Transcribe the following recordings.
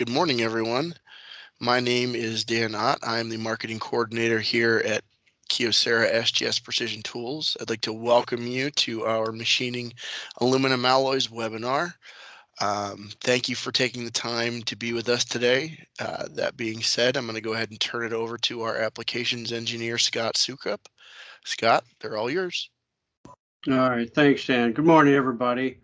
Good morning, everyone. My name is Dan Ott. I'm the marketing coordinator here at Kyocera SGS Precision Tools. I'd like to welcome you to our Machining Aluminum Alloys webinar. Thank you for taking the time to be with us today. That being said, I'm going to go ahead and turn it over to our applications engineer, Scott Sukup. Scott, they're all yours. All right, thanks, Dan. Good morning, everybody.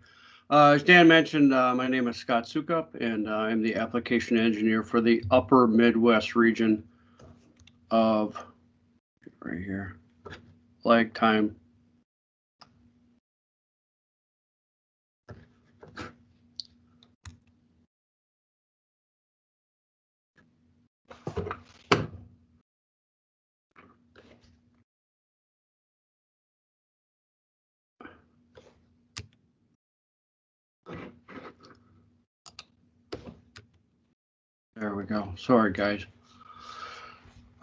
As Dan mentioned, my name is Scott Sukup, and I'm the application engineer for the upper Midwest region of, right here, lag time. There we go. Sorry, guys.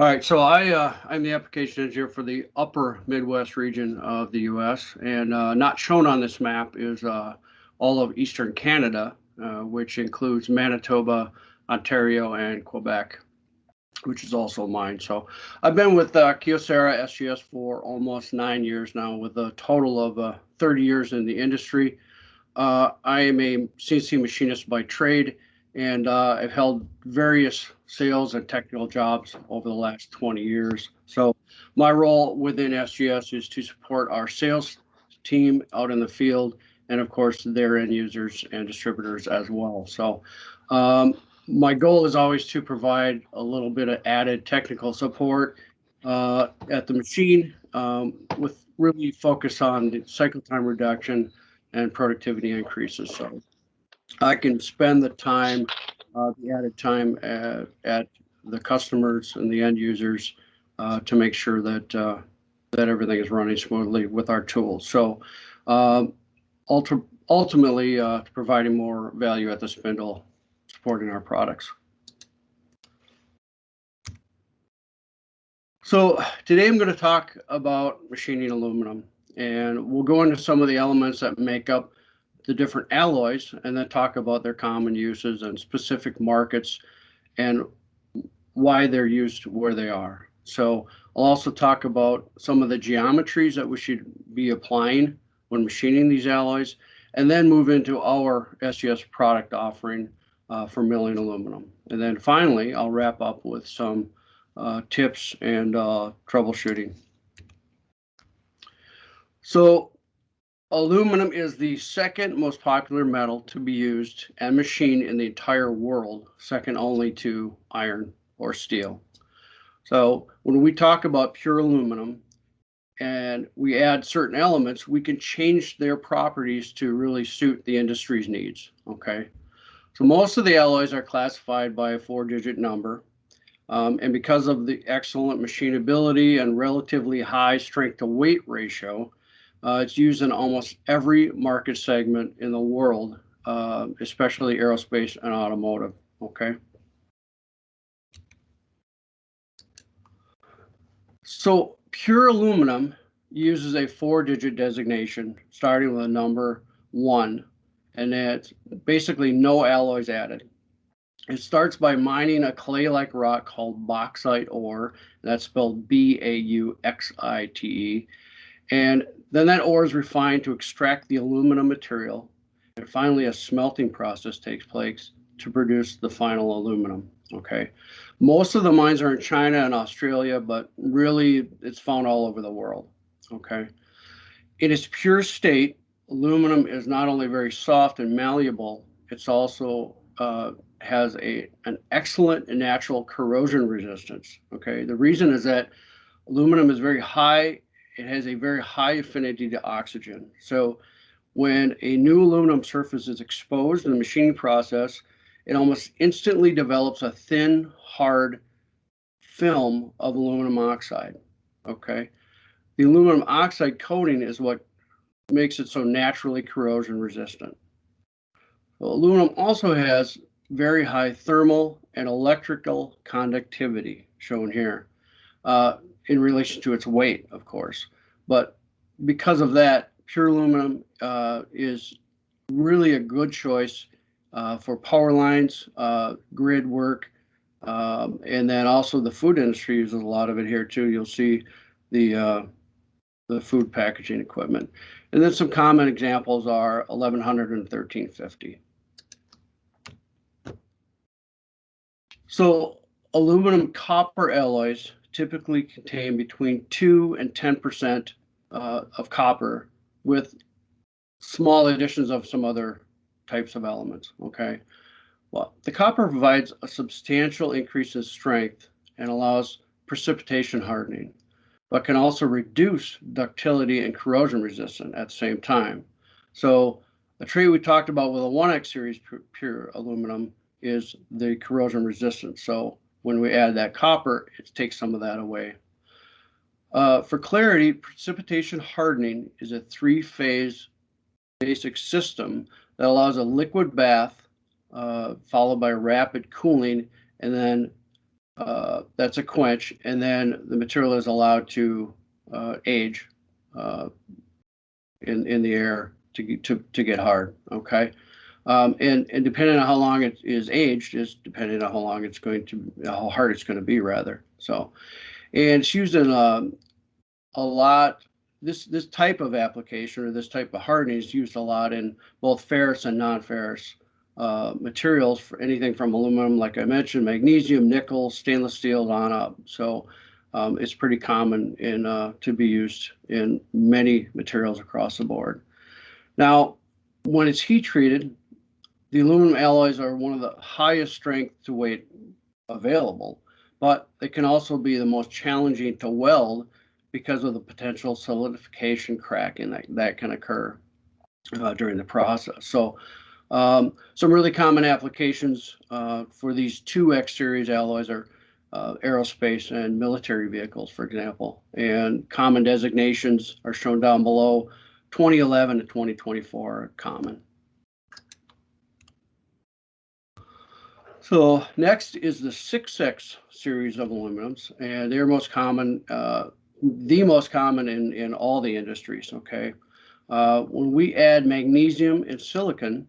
All right, so I'm the application engineer for the upper Midwest region of the U.S., and not shown on this map is all of Eastern Canada, which includes Manitoba, Ontario, and Quebec, which is also mine. So I've been with Kyocera SGS for almost 9 years now, with a total of 30 years in the industry. I am a CNC machinist by trade, and I've held various sales and technical jobs over the last 20 years. So my role within SGS is to support our sales team out in the field, and of course their end users and distributors as well. So my goal is always to provide a little bit of added technical support at the machine, with really focus on the cycle time reduction and productivity increases. So I can spend the time, the added time at the customers and the end users to make sure that that everything is running smoothly with our tools. So ultimately, providing more value at the spindle, supporting our products. So today I'm going to talk about machining aluminum, and we'll go into some of the elements that make up the different alloys, and then talk about their common uses and specific markets and why they're used where they are. So I'll also talk about some of the geometries that we should be applying when machining these alloys, and then move into our SGS product offering for milling aluminum. And then finally, I'll wrap up with some tips and troubleshooting. So aluminum is the second most popular metal to be used and machined in the entire world, second only to iron or steel. So when we talk about pure aluminum and we add certain elements, we can change their properties to really suit the industry's needs. Okay. So most of the alloys are classified by a 4-digit number. And because of the excellent machinability and relatively high strength to weight ratio, it's used in almost every market segment in the world, especially aerospace and automotive. Okay. So pure aluminum uses a 4-digit designation starting with a number 1, and it's basically no alloys added. It starts by mining a clay-like rock called bauxite ore. That's spelled Bauxite. And then that ore is refined to extract the aluminum material. And finally, a smelting process takes place to produce the final aluminum. Okay. Most of the mines are in China and Australia, but really it's found all over the world. Okay. In its pure state, aluminum is not only very soft and malleable, it's also has an excellent natural corrosion resistance. Okay. The reason is that aluminum is very high. It has a very high affinity to oxygen. So when a new aluminum surface is exposed in the machining process, it almost instantly develops a thin, hard film of aluminum oxide. Okay. The aluminum oxide coating is what makes it so naturally corrosion resistant. Well, aluminum also has very high thermal and electrical conductivity, shown here, in relation to its weight, of course. But because of that, pure aluminum is really a good choice for power lines, grid work, and then also the food industry uses a lot of it here too. You'll see the the food packaging equipment. And then some common examples are 1100 and 1350. So aluminum copper alloys typically contain between 2 and 10% of copper with small additions of some other types of elements. Okay. Well, the copper provides a substantial increase in strength and allows precipitation hardening, but can also reduce ductility and corrosion resistance at the same time. So a trait we talked about with a 1X series pure aluminum is the corrosion resistance. So when we add that copper, it takes some of that away. For clarity, precipitation hardening is a three-phase basic system that allows a liquid bath followed by rapid cooling, and then that's a quench, and then the material is allowed to age in the air to get hard. Okay, and depending on how long it is aged is depending on how long it's going to how hard it's going to be rather. So, and it's used in a lot. This type of application or this type of hardening is used a lot in both ferrous and non-ferrous materials for anything from aluminum, like I mentioned, magnesium, nickel, stainless steel on up. So it's pretty common in to be used in many materials across the board. Now, when it's heat treated, the aluminum alloys are one of the highest strength to weight available, but they can also be the most challenging to weld because of the potential solidification cracking that can occur during the process. So some really common applications for these 2X series alloys are aerospace and military vehicles, for example. And common designations are shown down below. 2011 to 2024 are common. So next is the 6X series of aluminums, and they're most common, the most common in all the industries. Okay, when we add magnesium and silicon,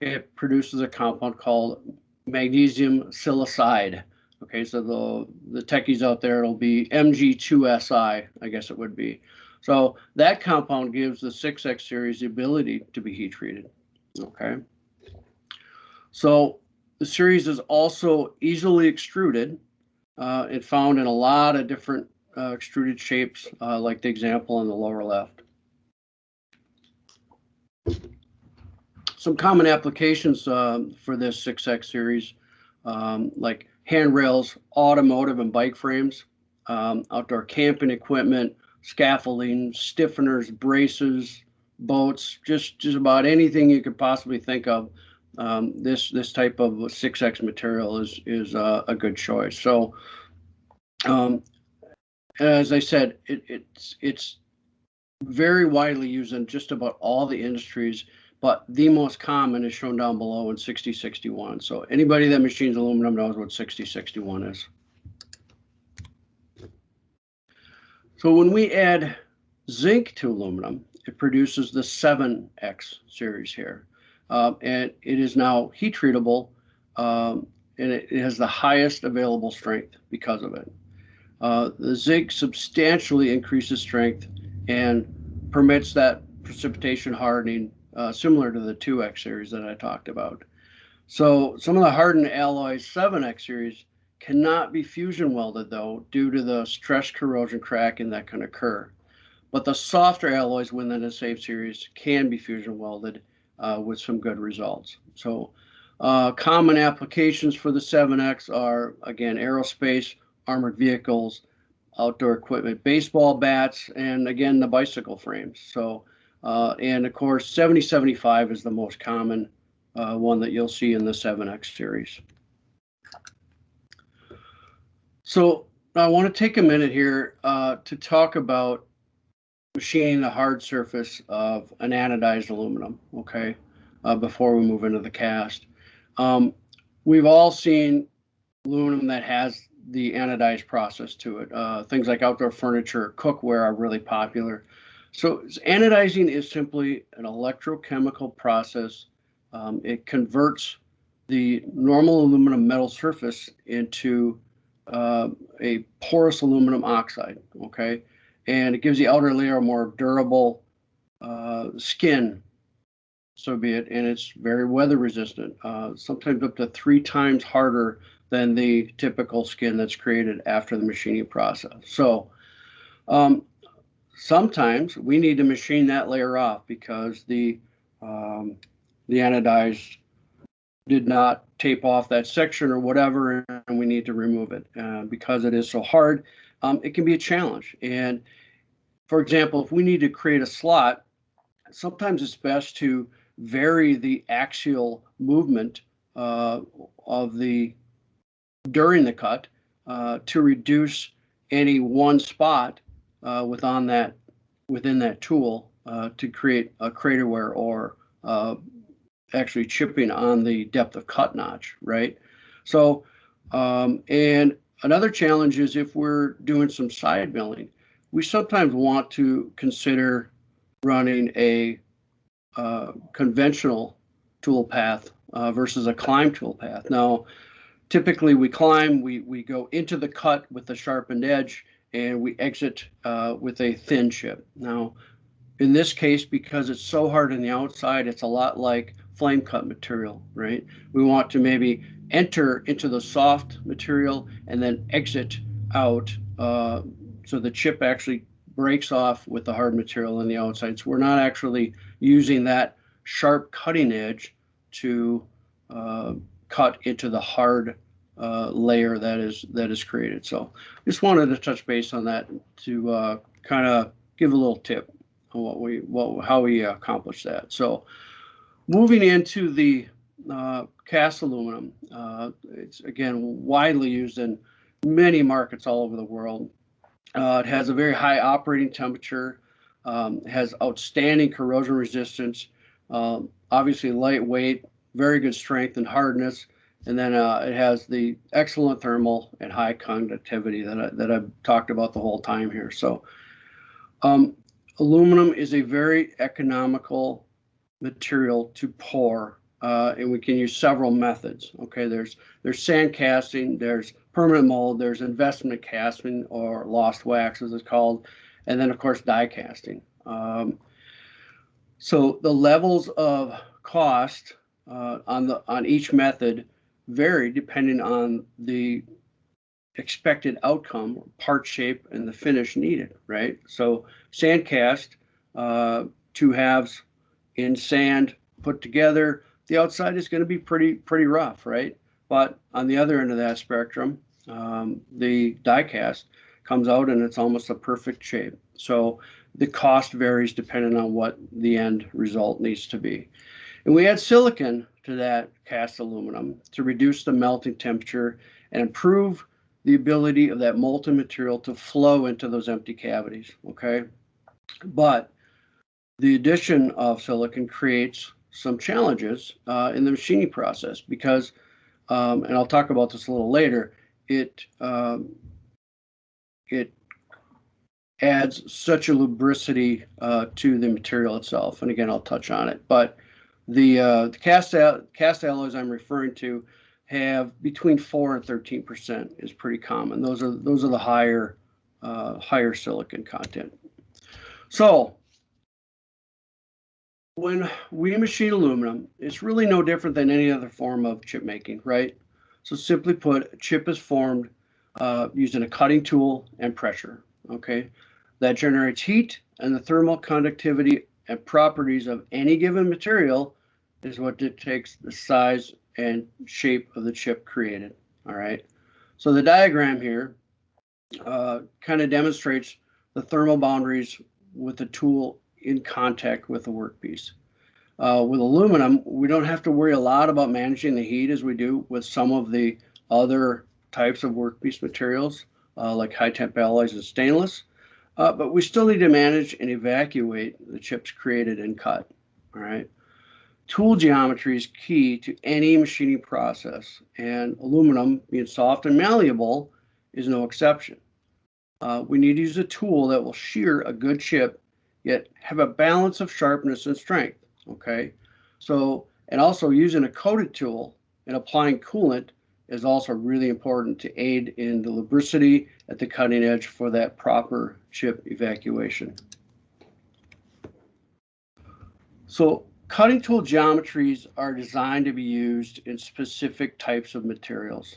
it produces a compound called magnesium silicide. Okay, so the techies out there, it'll be Mg2Si, I guess it would be. So that compound gives the 6X series the ability to be heat treated. Okay, so the series is also easily extruded and found in a lot of different extruded shapes, like the example on the lower left. Some common applications for this 6X series, like handrails, automotive and bike frames, outdoor camping equipment, scaffolding, stiffeners, braces, boats, just about anything you could possibly think of. This type of 6X material is a good choice. So, as I said, it's very widely used in just about all the industries, but the most common is shown down below in 6061. So anybody that machines aluminum knows what 6061 is. So when we add zinc to aluminum, it produces the 7X series here. And it is now heat treatable, and it has the highest available strength because of it. The zinc substantially increases strength and permits that precipitation hardening similar to the 2X series that I talked about. So some of the hardened alloys 7X series cannot be fusion welded though due to the stress corrosion cracking that can occur. But the softer alloys within the same series can be fusion welded with some good results. So common applications for the 7X are, again, aerospace, armored vehicles, outdoor equipment, baseball bats, and again, the bicycle frames. So, and of course, 7075 is the most common one that you'll see in the 7X series. So I want to take a minute here to talk about machining the hard surface of an anodized aluminum, okay, before we move into the cast. We've all seen aluminum that has the anodized process to it. Things like outdoor furniture, cookware are really popular. So anodizing is simply an electrochemical process. It converts the normal aluminum metal surface into a porous aluminum oxide, okay? And it gives the outer layer a more durable skin, so be it, and it's very weather resistant, sometimes up to 3 times harder than the typical skin that's created after the machining process. So um, sometimes we need to machine that layer off because um, the anodized did not tape off that section or whatever, and we need to remove it because it is so hard. It can be a challenge. And for example, if we need to create a slot, sometimes it's best to vary the axial movement uh, of the during the cut to reduce any one spot within that tool to create a crater wear or actually chipping on the depth of cut notch, right? So, and another challenge is if we're doing some side milling, we sometimes want to consider running a conventional tool path versus a climb tool path. Now, typically we climb, we go into the cut with the sharpened edge, and we exit with a thin chip. Now, in this case, because it's so hard on the outside, it's a lot like flame cut material, right? We want to maybe enter into the soft material and then exit out so the chip actually breaks off with the hard material on the outside. So we're not actually using that sharp cutting edge to uh, cut into the hard layer that is created. So just wanted to touch base on that to kind of give a little tip on how we accomplish that. So moving into the cast aluminum, it's again widely used in many markets all over the world. It has a very high operating temperature, has outstanding corrosion resistance, obviously lightweight, very good strength and hardness, and then it has the excellent thermal and high conductivity that I've talked about the whole time here. So um, aluminum is a very economical material to pour, and we can use several methods. Okay, there's sand casting, there's permanent mold, there's investment casting or lost wax as it's called, and then of course die casting. So the levels of cost on each method vary depending on the expected outcome, part shape, and the finish needed, right? So sand cast, 2 halves in sand put together, the outside is going to be pretty rough, right? But on the other end of that spectrum, the die cast comes out and it's almost a perfect shape. So the cost varies depending on what the end result needs to be. And we add silicon to that cast aluminum to reduce the melting temperature and improve the ability of that molten material to flow into those empty cavities, okay? But the addition of silicon creates some challenges in the machining process because, and I'll talk about this a little later, it adds such a lubricity to the material itself. And again, I'll touch on it. But the cast alloys I'm referring to have between 4 and 13% is pretty common. Those are the higher silicon content. So when we machine aluminum, it's really no different than any other form of chip making, right? So simply put, a chip is formed using a cutting tool and pressure, okay? That generates heat, and the thermal conductivity and properties of any given material is what dictates the size and shape of the chip created, all right? So the diagram here kind of demonstrates the thermal boundaries with the tool in contact with the workpiece. With aluminum, we don't have to worry a lot about managing the heat as we do with some of the other types of workpiece materials, like high temp alloys and stainless. But we still need to manage and evacuate the chips created and cut. All right. Tool geometry is key to any machining process, and aluminum, being soft and malleable, is no exception. We need to use a tool that will shear a good chip, yet have a balance of sharpness and strength. Okay. So, and also using a coated tool And applying coolant is also really important to aid in the lubricity at the cutting edge for that proper chip evacuation. So cutting tool geometries are designed to be used in specific types of materials.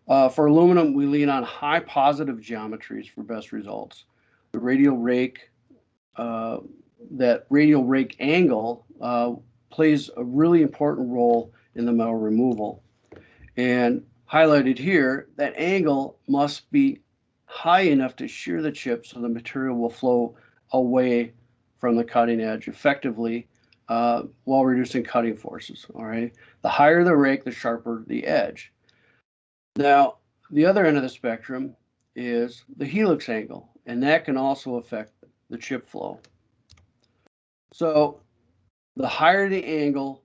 For aluminum, we lean on high positive geometries for best results. The radial rake, that radial rake angle plays a really important role in the metal removal. And highlighted here, that angle must be high enough to shear the chip so the material will flow away from the cutting edge effectively while reducing cutting forces. All right. The higher the rake, the sharper the edge. Now, the other end of the spectrum is the helix angle, and that can also affect the chip flow. So the higher the angle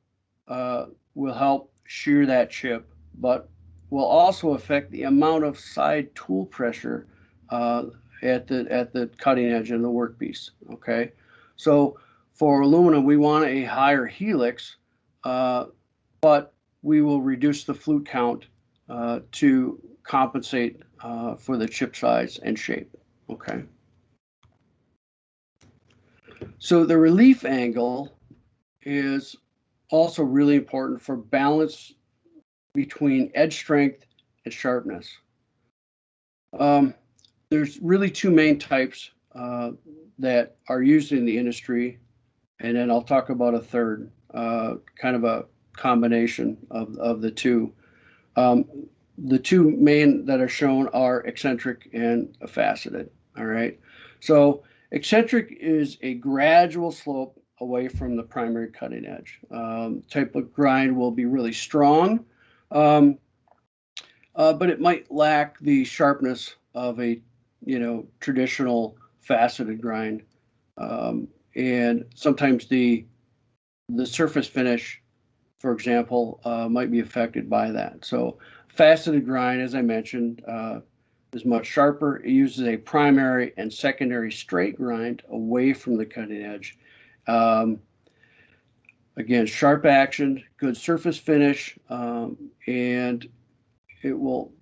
will help shear that chip, but will also affect the amount of side tool pressure at the cutting edge and the workpiece. Okay, so for aluminum, we want a higher helix, but we will reduce the flute count to compensate for the chip size and shape. Okay, so the relief angle is also really important for balance between edge strength and sharpness. There's really two main types that are used in the industry, and then I'll talk about a third, kind of a combination of the two. Um, the two main that are shown are eccentric and faceted. All right. So eccentric is a gradual slope away from the primary cutting edge. Type of grind will be really strong, um, but it might lack the sharpness of a traditional faceted grind. And sometimes the surface finish, for example, might be affected by that. So faceted grind, as I mentioned, is much sharper. It uses a primary and secondary straight grind away from the cutting edge. Um, Again, sharp action, good surface finish, and it will,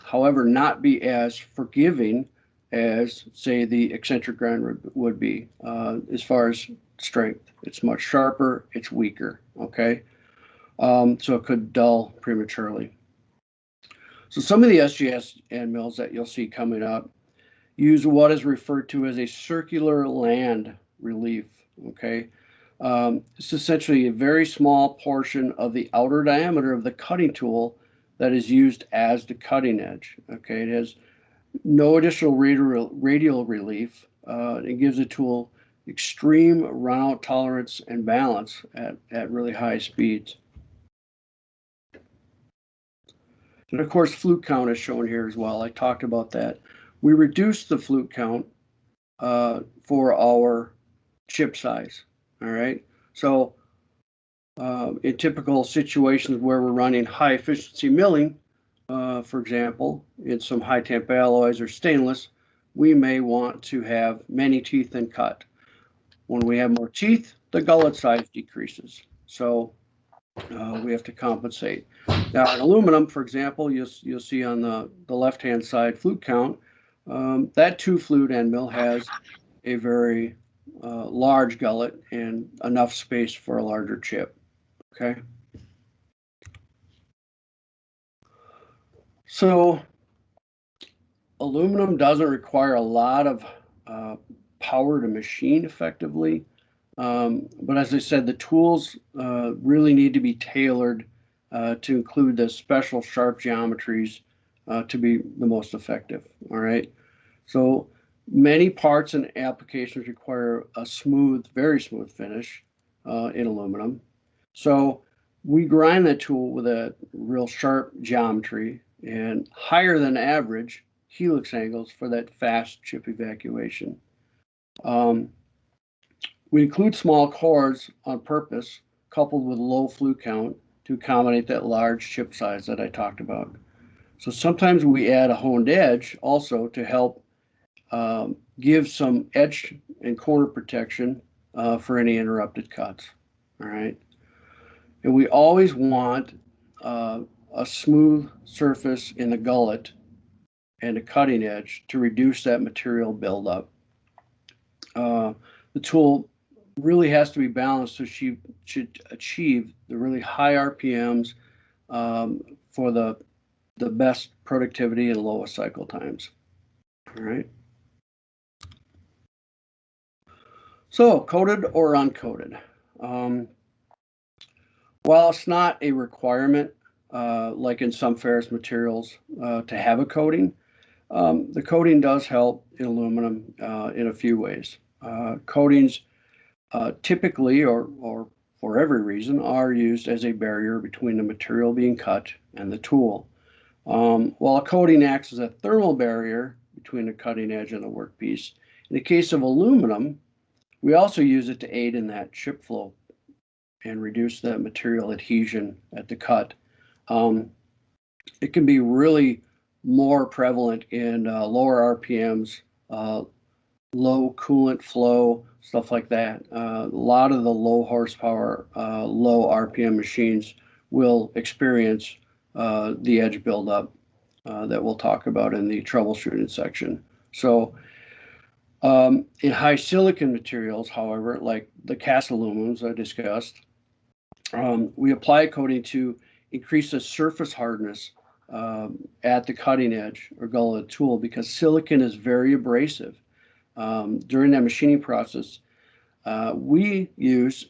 however, not be as forgiving as, say, the eccentric grind would be as far as strength. It's much sharper, it's weaker, okay? So it could dull prematurely. So some of the SGS end mills that you'll see coming up use what is referred to as a circular land relief, okay? It's essentially a very small portion of the outer diameter of the cutting tool that is used as the cutting edge, okay? It has no additional radial relief. It gives the tool extreme run-out tolerance and balance at really high speeds. And of course, flute count is shown here as well. I talked about that. We reduced the flute count for our chip size. All right. So in typical situations where we're running high efficiency milling, for example, in some high temp alloys or stainless, we may want to have many teeth and cut. When we have more teeth, the gullet size decreases. So we have to compensate. Now, in aluminum, for example, you'll see on the left-hand side flute count, that two flute end mill has a very large gullet and enough space for a larger chip. Okay. So aluminum doesn't require a lot of power to machine effectively. But as I said, the tools really need to be tailored to include the special sharp geometries to be the most effective. All right. So many parts and applications require a smooth, very smooth finish in aluminum. So we grind that tool with a real sharp geometry and higher than average helix angles for that fast chip evacuation. Um, we include small cores on purpose, coupled with low flute count to accommodate that large chip size that I talked about. So sometimes we add a honed edge also to help give some edge and corner protection for any interrupted cuts. All right. And we always want a smooth surface in the gullet and the cutting edge to reduce that material buildup. The tool really has to be balanced so she should achieve the really high RPMs for the best productivity and lowest cycle times. All right. So coated or uncoated. Um, while it's not a requirement, like in some ferrous materials, to have a coating, the coating does help in aluminum in a few ways. Coatings typically, or for every reason, are used as a barrier between the material being cut and the tool. While a coating acts as a thermal barrier between the cutting edge and the workpiece, in the case of aluminum, we also use it to aid in that chip flow and reduce that material adhesion at the cut. Um, it can be really more prevalent in lower RPMs, low coolant flow, stuff like that. A lot of the low horsepower, low RPM machines will experience the edge buildup that we'll talk about in the troubleshooting section. So in high silicon materials, however, like the cast aluminums I discussed, we apply a coating to increase the surface hardness at the cutting edge or gullet tool because silicon is very abrasive. During that machining process, we use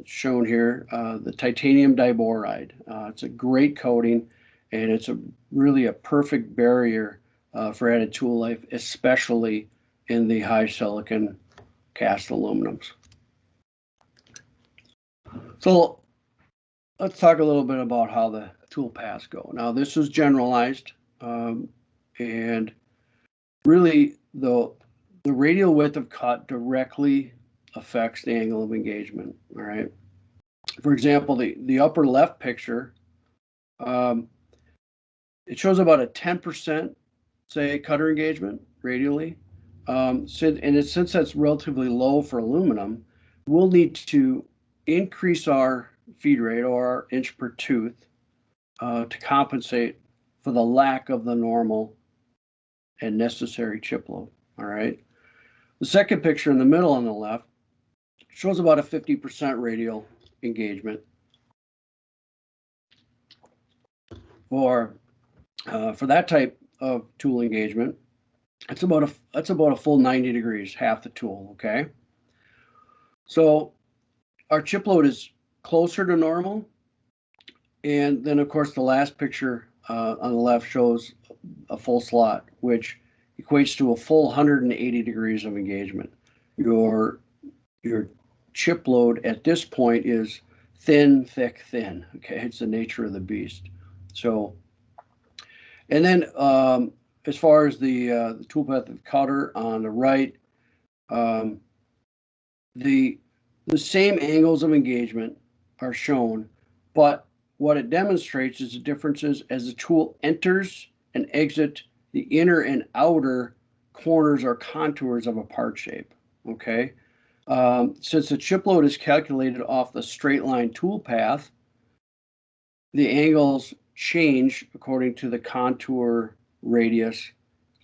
shown here, the titanium diboride. It's a great coating, and it's really a perfect barrier for added tool life, especially in the high silicon cast aluminums. So let's talk a little bit about how the tool paths go. Now, this is generalized, and really the radial width of cut directly affects the angle of engagement. All right. For example, the upper left picture, um, it shows about a 10%, say, cutter engagement radially. Since that's relatively low for aluminum, we'll need to increase our feed rate or our inch per tooth to compensate for the lack of the normal and necessary chip load. All right. The second picture in the middle on the left shows about a 50% radial engagement for that type of tool engagement. That's about a full 90 degrees, half the tool. Okay. So our chip load is closer to normal. And then, of course, the last picture on the left shows a full slot, which equates to a full 180 degrees of engagement. Your your chip load at this point is thin, thick, thin. Okay, it's the nature of the beast. So, and then as far as the tool path of cutter on the right, um, the the same angles of engagement are shown, but what it demonstrates is the differences as the tool enters and exits the inner and outer corners or contours of a part shape. Okay. Since the chip load is calculated off the straight line tool path, the angles change according to the contour radius,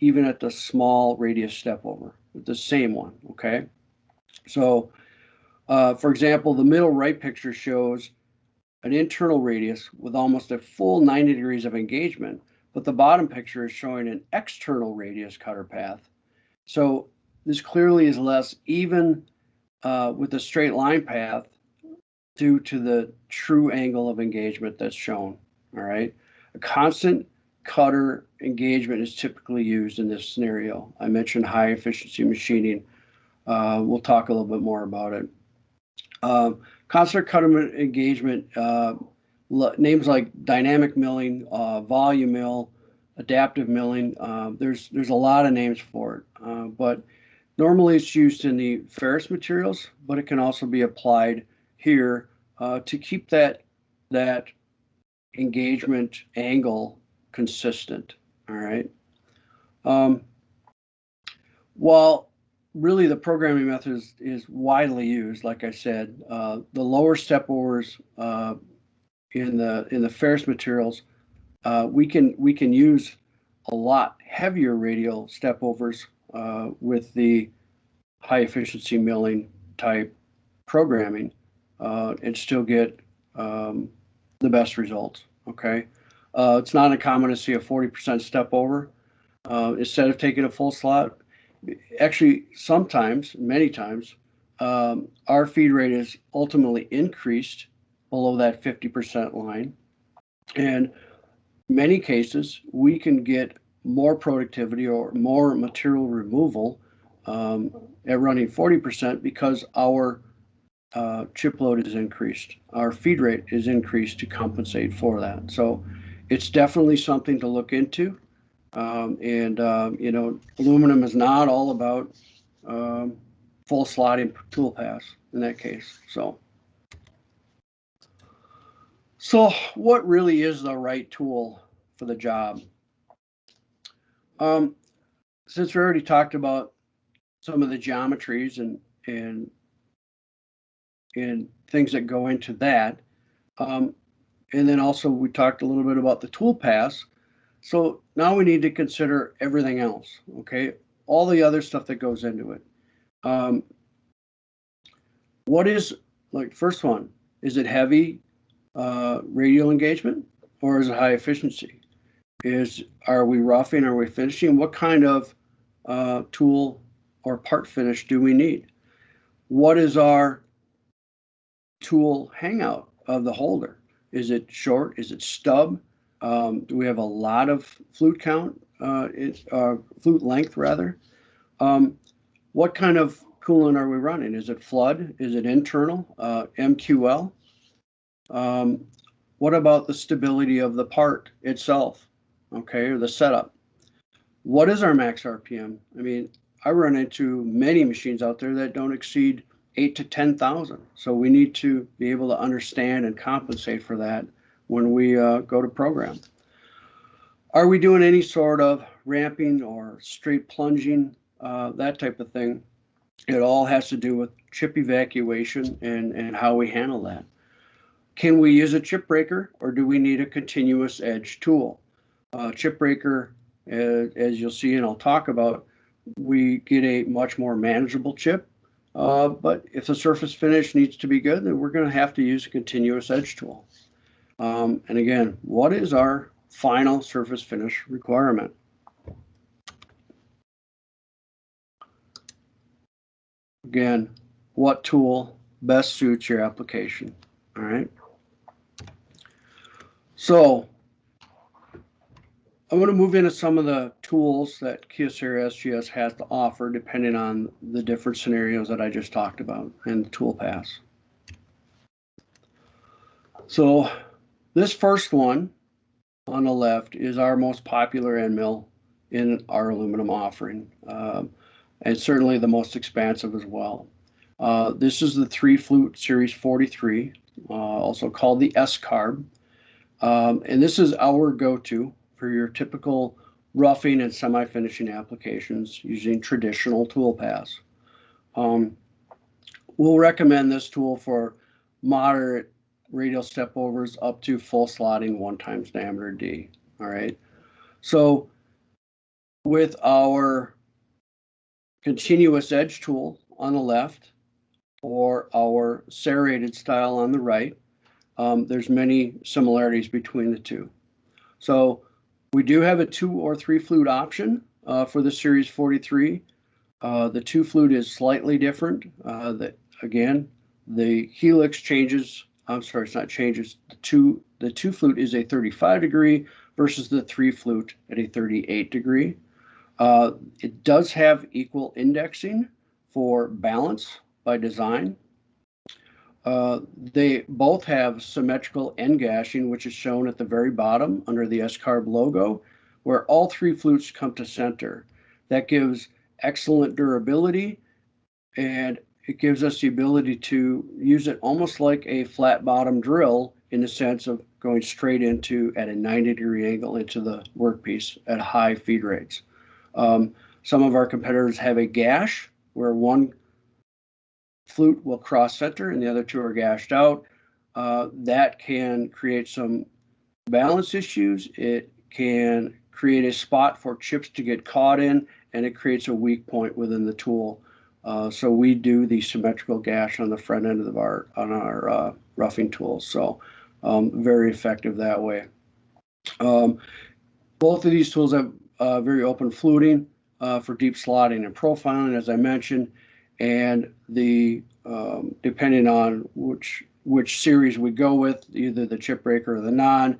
even at the small radius step over, the same one. Okay. So, for example, the middle right picture shows an internal radius with almost a full 90 degrees of engagement, but the bottom picture is showing an external radius cutter path. So this clearly is less even with the straight line path due to the true angle of engagement that's shown. All right. A constant cutter engagement is typically used in this scenario. I mentioned high efficiency machining. We'll talk a little bit more about it. Constant cutter engagement, names like dynamic milling, volume mill, adaptive milling. There's a lot of names for it, but normally it's used in the ferrous materials, but it can also be applied here to keep that engagement angle consistent. All right. While really the programming method is widely used. Like I said, the lower step overs in the ferrous materials, we can use a lot heavier radial step overs with the high efficiency milling type programming and still get um, the best results. Okay, it's not uncommon to see a 40% step over instead of taking a full slot. Actually, sometimes, many times, our feed rate is ultimately increased below that 50% line. And many cases, we can get more productivity or more material removal um, at running 40% because our chip load is increased. Our feed rate is increased to compensate for that. So it's definitely something to look into. Aluminum is not all about um, full slotting tool pass in that case. So what really is the right tool for the job? Um, since we already talked about some of the geometries and and things that go into that, um, and then also we talked a little bit about the tool pass. So now we need to consider everything else. Okay, all the other stuff that goes into it. Um, what is like first one? Is it heavy radial engagement or is it high efficiency? Are we roughing? Are we finishing? What kind of tool or part finish do we need? What is our tool hangout of the holder? Is it short? Is it stub? Do we have a lot of flute count? Flute length rather. Um, what kind of coolant are we running? Is it flood? Is it internal? MQL? Um, what about the stability of the part itself? Okay, or the setup. What is our max RPM? I mean, I run into many machines out there that don't exceed 8 to 10,000. So we need to be able to understand and compensate for that when we go to program. Are we doing any sort of ramping or straight plunging, that type of thing? It all has to do with chip evacuation and how we handle that. Can we use a chip breaker or do we need a continuous edge tool? Chip breaker, as you'll see and I'll talk about, we get a much more manageable chip. But if the surface finish needs to be good, then we're going to have to use a continuous edge tool. And again, what is our final surface finish requirement? Again, what tool best suits your application? All right. So I want to move into some of the tools that Kyocera SGS has to offer depending on the different scenarios that I just talked about and the tool pass. So this first one on the left is our most popular end mill in our aluminum offering, and certainly the most expansive as well. This is the 3-flute Series 43, also called the S-carb. And this is our go-to for your typical roughing and semi-finishing applications using traditional tool paths. We'll recommend this tool for moderate radial step overs up to full slotting 1 times diameter D. All right. So with our continuous edge tool on the left or our serrated style on the right, there's many similarities between the two. So we do have a 2 or 3 flute option for the Series 43. The 2 flute is slightly different. Again, the helix changes. I'm sorry, it's not changes. The two flute is a 35-degree versus the 3 flute at a 38-degree. It does have equal indexing for balance by design. They both have symmetrical end gashing, which is shown at the very bottom under the S-carb logo, where all 3 flutes come to center. That gives excellent durability, and it gives us the ability to use it almost like a flat bottom drill in the sense of going straight into at a 90-degree angle into the workpiece at high feed rates. Some of our competitors have a gash where one flute will cross center and the other two are gashed out. That can create some balance issues. It can create a spot for chips to get caught in, and it creates a weak point within the tool. So we do the symmetrical gash on the front end of our roughing tools. So very effective that way. Um, Both of these tools have very open fluting for deep slotting and profiling, as I mentioned, and the depending on which series we go with, either the chip breaker or the non,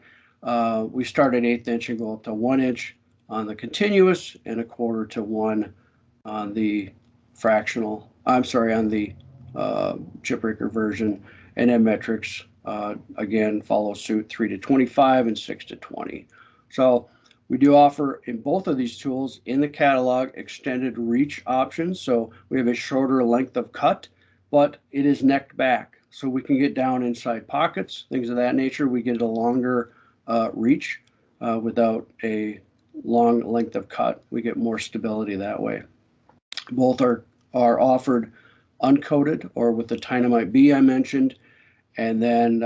we start at 1/8 inch and go up to 1 inch on the continuous and 1/4 to 1 on the fractional. I'm sorry, on the chip breaker version, and then metrics again follow suit 3 to 25 and 6 to 20. So we do offer in both of these tools in the catalog extended reach options. So we have a shorter length of cut, but it is necked back. So we can get down inside pockets, things of that nature. We get a longer reach without a long length of cut. We get more stability that way. Both are offered uncoated or with the Dynamite B I mentioned. And then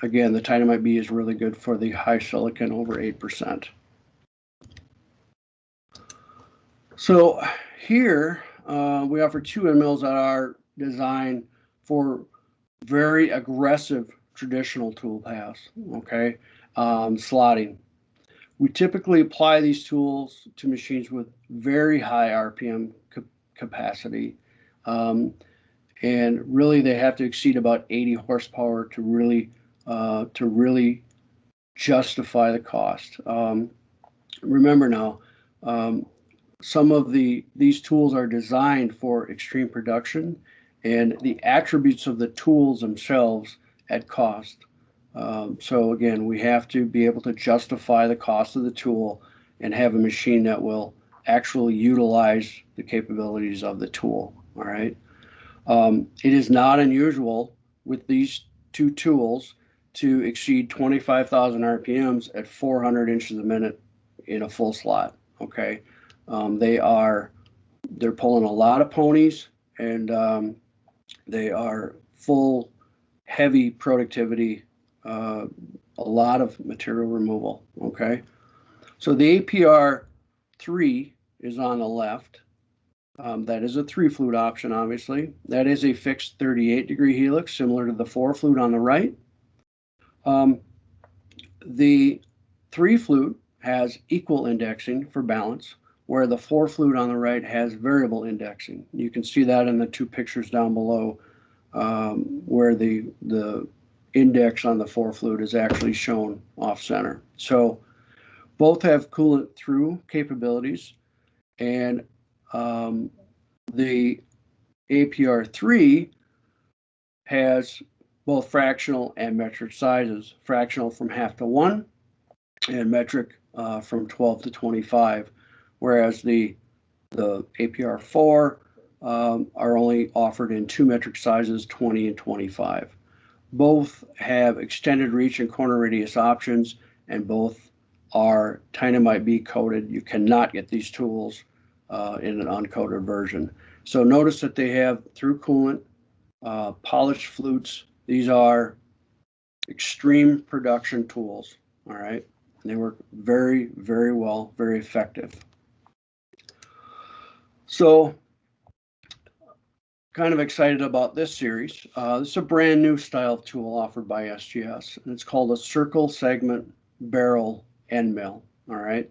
again, the Dynamite B is really good for the high silicon over 8%. So here we offer two end mills that are designed for very aggressive traditional tool paths, okay? Slotting. We typically apply these tools to machines with very high RPM capacity. And really they have to exceed about 80 horsepower to really justify the cost. Remember now, some of these tools are designed for extreme production, and the attributes of the tools themselves at cost. So again, we have to be able to justify the cost of the tool and have a machine that will actually utilize the capabilities of the tool. All right. It is not unusual with these two tools to exceed 25,000 RPMs at 400 inches a minute in a full slot. Okay, they're pulling a lot of ponies, and they are full heavy productivity, a lot of material removal. Okay, so the APR 3 is on the left. That is a 3-flute option, obviously. That is a fixed 38-degree helix, similar to the 4-flute on the right. The 3-flute has equal indexing for balance, where the 4-flute on the right has variable indexing. You can see that in the two pictures down below, where the index on the 4-flute is actually shown off center. So both have coolant through capabilities, and the APR3 has both fractional and metric sizes, fractional from 1/2 to 1 and metric from 12 to 25, whereas the APR4 are only offered in 2 metric sizes, 20 and 25. Both have extended reach and corner radius options, and both are Dynamite B coated. You cannot get these tools in an uncoated version. So notice that they have through coolant, polished flutes. These are extreme production tools. All right, they work very, very well, very effective. So kind of excited about this series. This is a brand new style of tool offered by SGS, and it's called a circle segment barrel end mill. All right,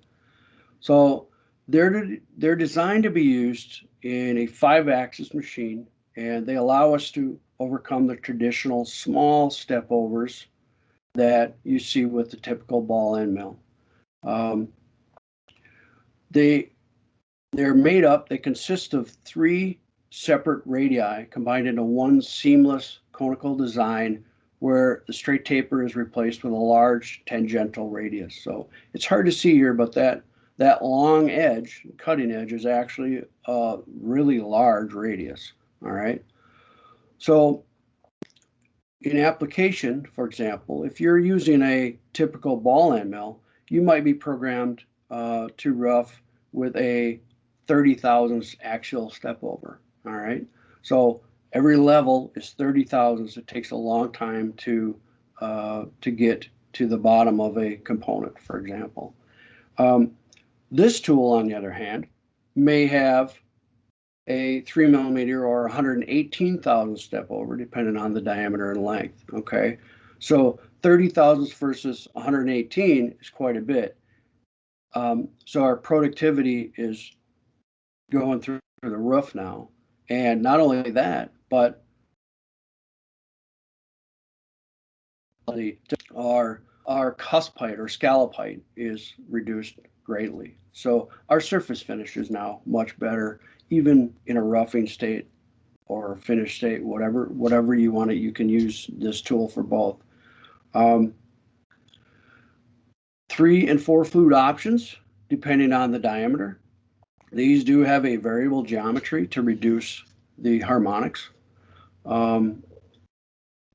so they're designed to be used in a 5-axis machine, and they allow us to overcome the traditional small step overs that you see with the typical ball end mill. They're made up, they consist of 3 separate radii combined into one seamless conical design, where the straight taper is replaced with a large tangential radius. So it's hard to see here, but that long edge, cutting edge, is actually a really large radius. All right. So in application, for example, if you're using a typical ball end mill, you might be programmed to rough with a 30 thousandths axial step over. All right. So every level is 30 thousandths. It takes a long time to get to the bottom of a component, for example. This tool, on the other hand, may have a 3 millimeter or 118,000 step over, depending on the diameter and length. Okay, so 30 thousandths versus 118 is quite a bit. So our productivity is going through the roof now, and not only that, but our cuspite or scallopite is reduced greatly. So our surface finish is now much better, even in a roughing state or finished state, whatever you want it. You can use this tool for both. Um, 3 and 4 flute options, depending on the diameter. These do have a variable geometry to reduce the harmonics. Um,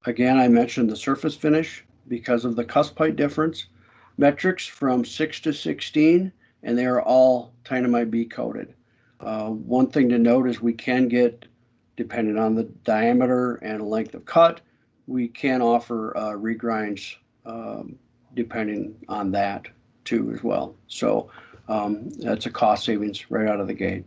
Again, I mentioned the surface finish because of the cuspite difference. Metrics from 6 to 16, and they are all Dynamite B coated. One thing to note is we can get, depending on the diameter and length of cut, we can offer regrinds depending on that too as well. So that's a cost savings right out of the gate.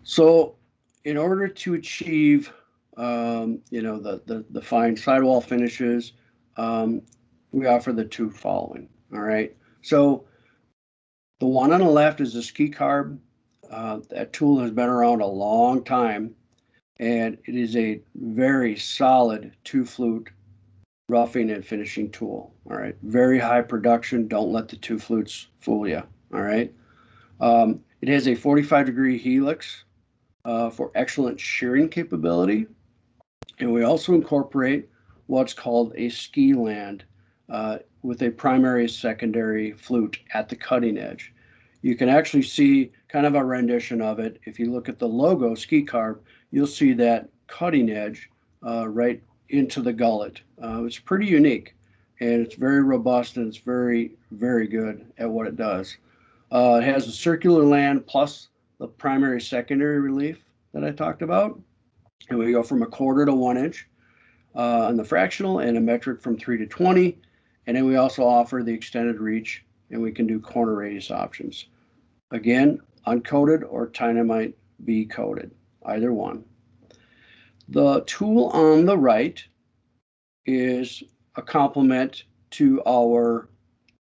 So in order to achieve the fine sidewall finishes, we offer the two following. All right. So the one on the left is a ski carb. That tool has been around a long time, and it is a very solid 2 flute roughing and finishing tool. All right. Very high production. Don't let the 2 flutes fool you. All right. It has a 45-degree helix for excellent shearing capability. And we also incorporate what's called a ski land with a primary secondary flute at the cutting edge. You can actually see kind of a rendition of it. If you look at the logo ski carb, you'll see that cutting edge right into the gullet. It's pretty unique, and it's very robust, and it's very, very good at what it does. It has a circular land plus the primary secondary relief that I talked about. And we go from 1/4 to 1 inch on the fractional, and a metric from 3 to 20. And then we also offer the extended reach, and we can do corner radius options. Again, uncoated or Dynamite B coated, either one. The tool on the right is a complement to our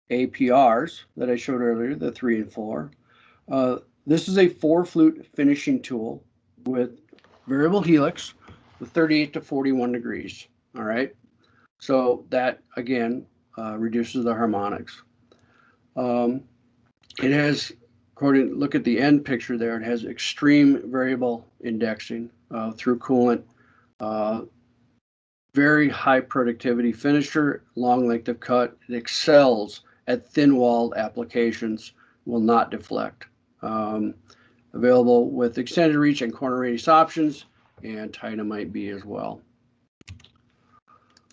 APRs that I showed earlier, the 3 and 4. This is a 4 flute finishing tool with variable helix with 38 to 41 degrees. All right. So that, again, reduces the harmonics. It has, look at the end picture there, it has extreme variable indexing through coolant, very high productivity finisher, long length of cut. It excels at thin-walled applications, will not deflect. Available with extended reach and corner radius options, and Dynamite B as well.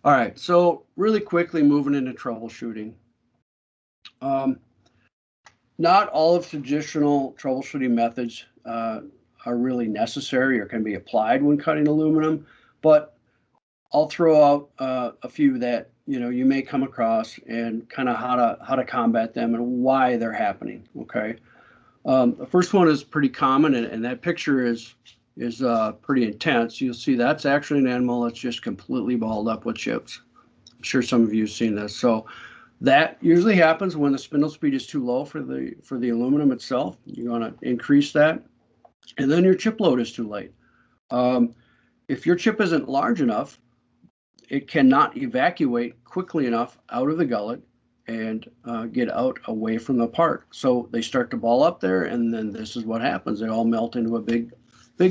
All right, so really quickly moving into troubleshooting. Not all of traditional troubleshooting methods are really necessary or can be applied when cutting aluminum, but I'll throw out a few that you may come across and kind of how to combat them and why they're happening. Okay, the first one is pretty common, and that picture is pretty intense. You'll see that's actually an animal that's just completely balled up with chips. I'm sure some of you have seen this. So that usually happens when the spindle speed is too low for the aluminum itself. You want to increase that, and then your chip load is too light. If your chip isn't large enough, it cannot evacuate quickly enough out of the gullet and get out away from the part. So they start to ball up there, and then this is what happens. They all melt into a big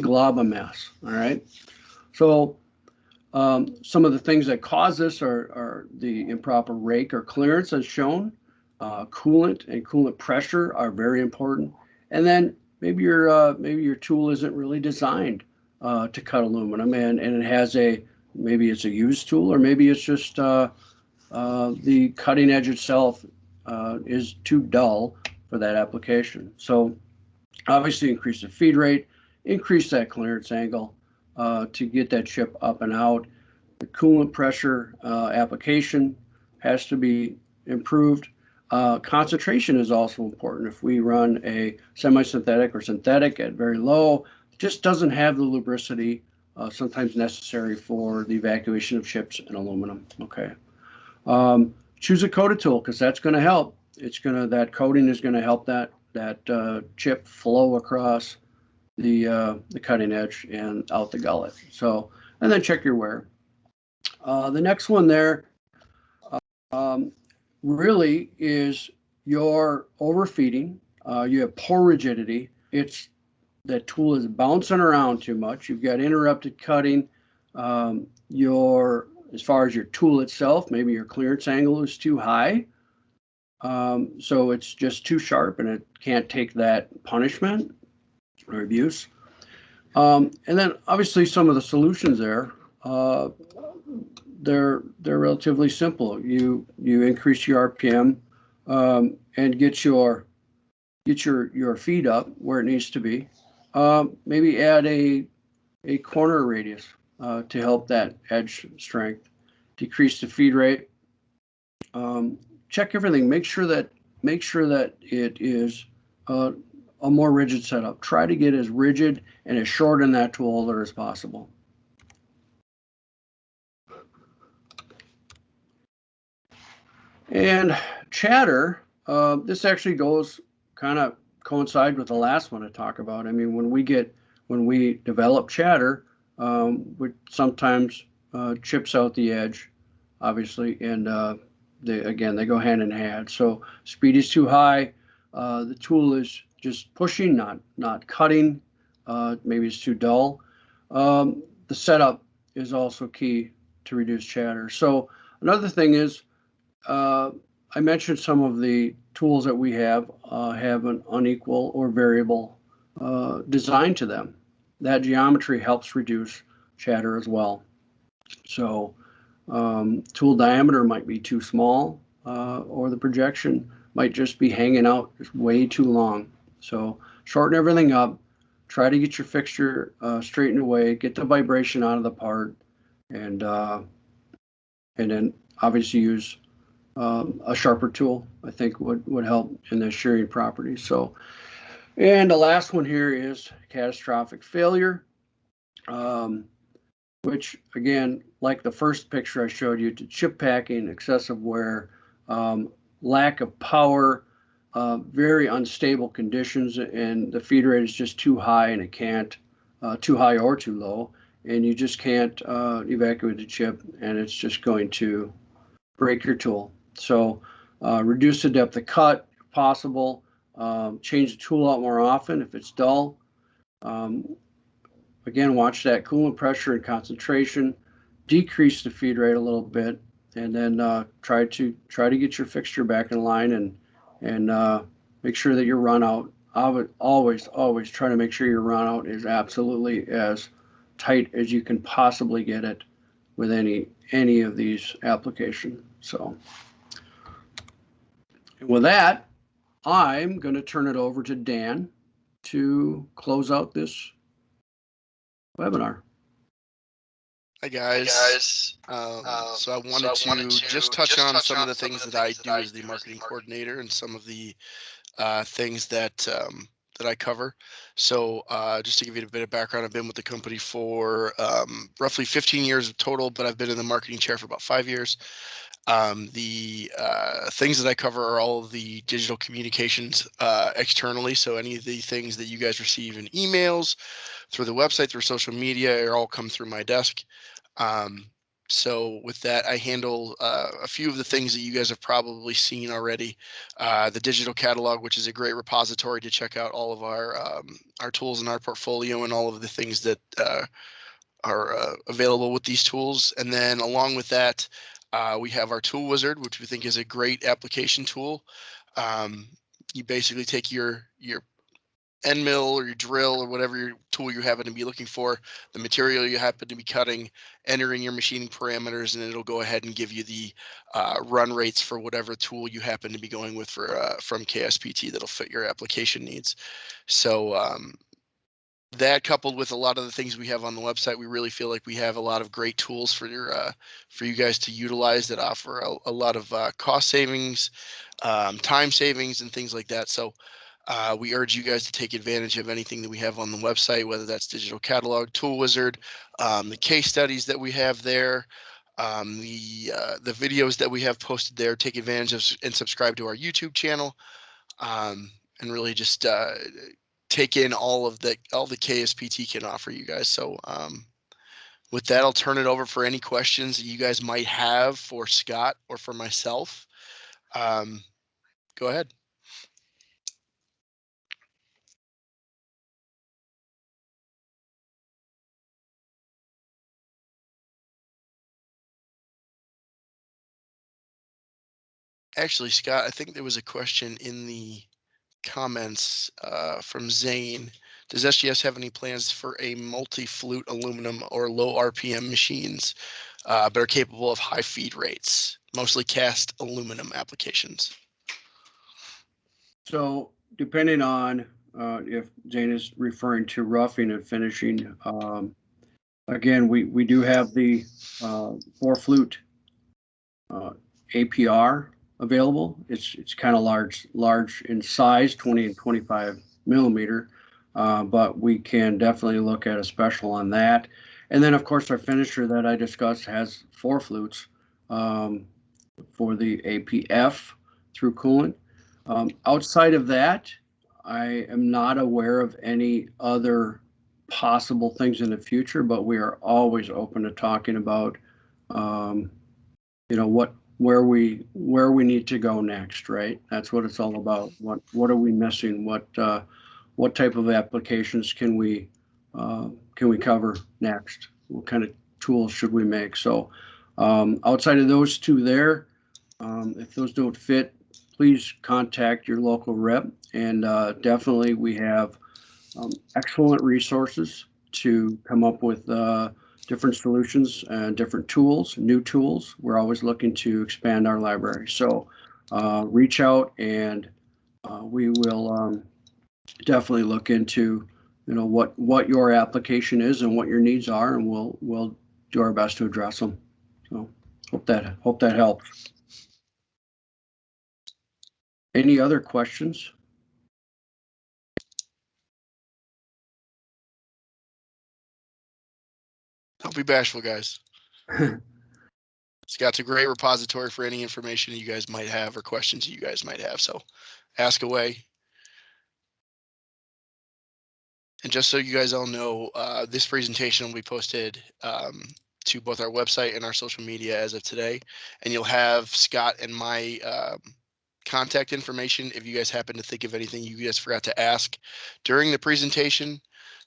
glob of mess. All right. So some of the things that cause this are the improper rake or clearance as shown. Coolant and coolant pressure are very important. And then maybe your tool isn't really designed to cut aluminum, and it has maybe it's a used tool, or maybe it's just the cutting edge itself is too dull for that application. So obviously increase the feed rate, increase that clearance angle to get that chip up and out. The coolant pressure application has to be improved. Concentration is also important. If we run a semi-synthetic or synthetic at very low, it just doesn't have the lubricity sometimes necessary for the evacuation of chips and aluminum. Okay. Choose a coated tool because that's going to help. That coating is going to help that chip flow across the cutting edge and out the gullet. So, and then check your wear. The next one there um, really is your overfeeding. You have poor rigidity. That tool is bouncing around too much. You've got interrupted cutting. As far as your tool itself, maybe your clearance angle is too high. So it's just too sharp and it can't take that punishment or abuse. And then obviously some of the solutions there, they're relatively simple. You increase your RPM and get your feed up where it needs to be. Maybe add a corner radius to help that edge strength. Decrease the feed rate. Check everything. Make sure that it is a more rigid setup. Try to get as rigid and as short in that tool holder as possible. And chatter, this actually goes kind of coincide with the last one I talk about. I mean, when we develop chatter, we sometimes chips out the edge, obviously, and they go hand in hand. So speed is too high. The tool is just pushing, not cutting. Maybe it's too dull. The setup is also key to reduce chatter. So another thing is I mentioned some of the tools that we have an unequal or variable design to them. That geometry helps reduce chatter as well. So tool diameter might be too small or the projection might just be hanging out way too long. So shorten everything up, try to get your fixture straightened away, get the vibration out of the part, and then obviously use a sharper tool, I think would help in the shearing properties. So, and the last one here is catastrophic failure, which again, like the first picture I showed you, to chip packing, excessive wear, lack of power, very unstable conditions, and the feed rate is just too high and it can't, too high or too low, and you just can't evacuate the chip, and it's just going to break your tool. So reduce the depth of cut if possible. Change the tool out more often if it's dull. Again, watch that coolant pressure and concentration. Decrease the feed rate a little bit, and then try to get your fixture back in line and make sure that your run out. I would always try to make sure your run out is absolutely as tight as you can possibly get it with any of these applications. So with that, I'm going to turn it over to Dan to close out this webinar. Hi guys. So I wanted to just touch on some of the things that I do as the marketing coordinator and some of the things that I cover. So just to give you a bit of background, I've been with the company for roughly 15 years total, but I've been in the marketing chair for about 5 years. The things that I cover are all of the digital communications externally. So any of the things that you guys receive in emails, through the website, through social media, it all come through my desk. Um, so with that, I handle a few of the things that you guys have probably seen already. The digital catalog, which is a great repository to check out all of our tools in our portfolio and all of the things that are available with these tools. And then along with that, we have our tool wizard, which we think is a great application tool. You basically take your end mill or your drill or whatever your tool you happen to be looking for, the material you happen to be cutting, enter in your machining parameters, and it'll go ahead and give you the run rates for whatever tool you happen to be going with for from KSPT that'll fit your application needs. So that, coupled with a lot of the things we have on the website, we really feel like we have a lot of great tools for you guys to utilize that offer a lot of cost savings, time savings, and things like that. So we urge you guys to take advantage of anything that we have on the website, whether that's digital catalog, tool wizard, the case studies that we have there, the videos that we have posted there. Take advantage of and subscribe to our YouTube channel, and really just take in all the KSPT can offer you guys. So with that, I'll turn it over for any questions that you guys might have for Scott or for myself. Go ahead. Actually, Scott, I think there was a question in the comments from Zane. Does SGS have any plans for a multi-flute aluminum or low RPM machines, but are capable of high feed rates, mostly cast aluminum applications? So depending on if Zane is referring to roughing and finishing, again, we do have the 4-flute APR available. It's kind of large in size, 20 and 25 millimeter, but we can definitely look at a special on that. And then, of course, our finisher that I discussed has 4 flutes for the APF through coolant. Outside of that, I am not aware of any other possible things in the future, but we are always open to talking about, where we need to go next, right? That's what it's all about. What are we missing? What type of applications can we cover next? What kind of tools should we make? So outside of those two there, if those don't fit, please contact your local rep. And definitely we have excellent resources to come up with different solutions and different tools, new tools. We're always looking to expand our library. So reach out and we will definitely look into what your application is and what your needs are, and we'll do our best to address them. So hope that helps. Any other questions? Don't be bashful, guys. Scott's a great repository for any information you guys might have or questions you guys might have. So ask away. And just so you guys all know, this presentation will be posted to both our website and our social media as of today. And you'll have Scott and my contact information if you guys happen to think of anything you guys forgot to ask during the presentation.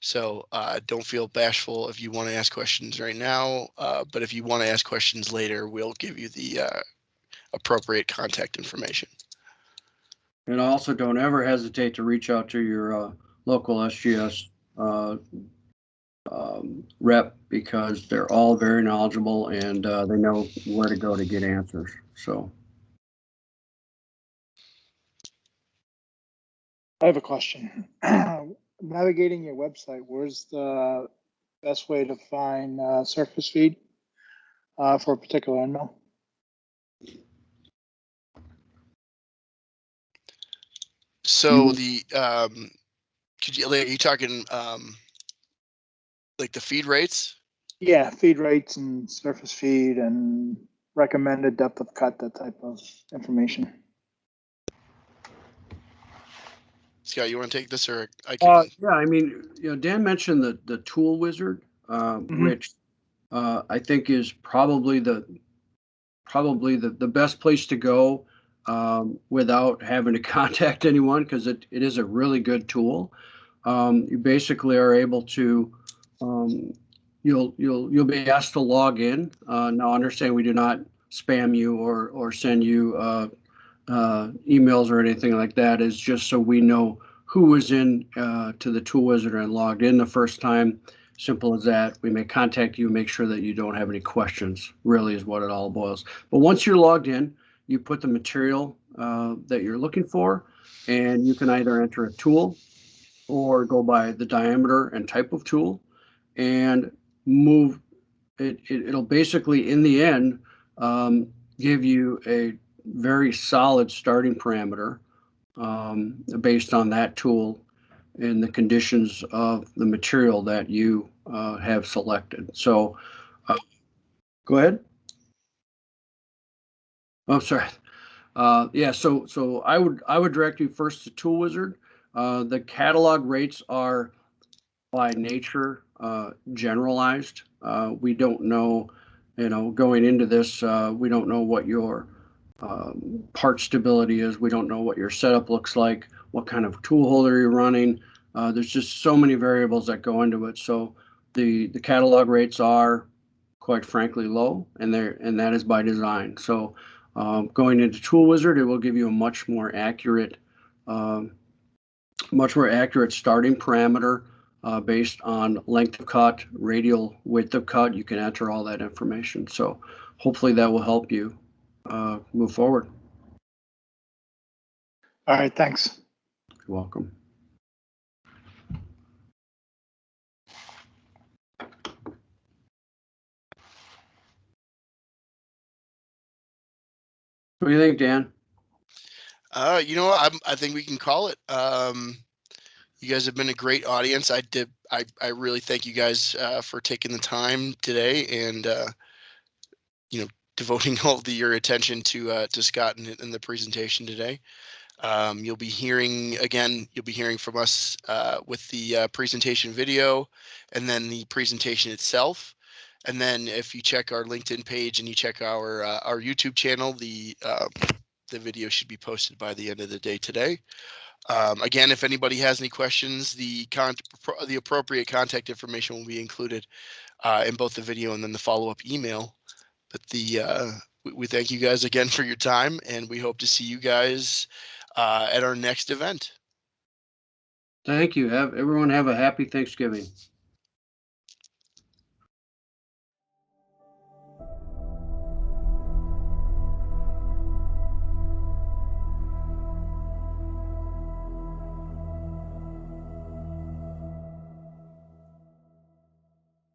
So don't feel bashful if you want to ask questions right now. But if you want to ask questions later, we'll give you the appropriate contact information. And also don't ever hesitate to reach out to your local SGS rep, because they're all very knowledgeable and they know where to go to get answers. So I have a question. Navigating your website, where's the best way to find surface feed for a particular end mill? So the are you talking like the feed rates? Yeah, feed rates and surface feed and recommended depth of cut, that type of information. Scott, you want to take this, or I can? Yeah, I mean, Dan mentioned the tool wizard, which I think is probably the best place to go without having to contact anyone, because it is a really good tool. You basically are able to you'll be asked to log in. Now, understand we do not spam you or send you emails or anything like that. It's just so we know who was in to the Tool Wizard and logged in the first time. Simple as that. We may contact you, make sure that you don't have any questions, really is what it all boils. But once you're logged in, you put the material that you're looking for, and you can either enter a tool or go by the diameter and type of tool and move it. It'll basically, in the end, give you a very solid starting parameter based on that tool and the conditions of the material that you have selected. So go ahead. Oh, sorry. Yeah, so I would direct you first to Tool Wizard. The catalog rates are by nature generalized. We don't know, going into this, we don't know what your part stability is. We don't know what your setup looks like, what kind of tool holder you're running. There's just so many variables that go into it. So the catalog rates are, quite frankly, low, and that is by design. So going into Tool Wizard, it will give you a um, much more accurate starting parameter based on length of cut, radial width of cut. You can enter all that information. So hopefully that will help you move forward. All right, thanks. You're welcome. What do you think, Dan? I think we can call it. You guys have been a great audience. I really thank you guys for taking the time today and devoting all your attention to Scott in the presentation today. You'll be hearing from us with the presentation video, and then the presentation itself. And then if you check our LinkedIn page and you check our YouTube channel, the video should be posted by the end of the day today. Again, if anybody has any questions, the appropriate contact information will be included in both the video and then the follow-up email. But we thank you guys again for your time, and we hope to see you guys at our next event. Thank you. Everyone have a happy Thanksgiving.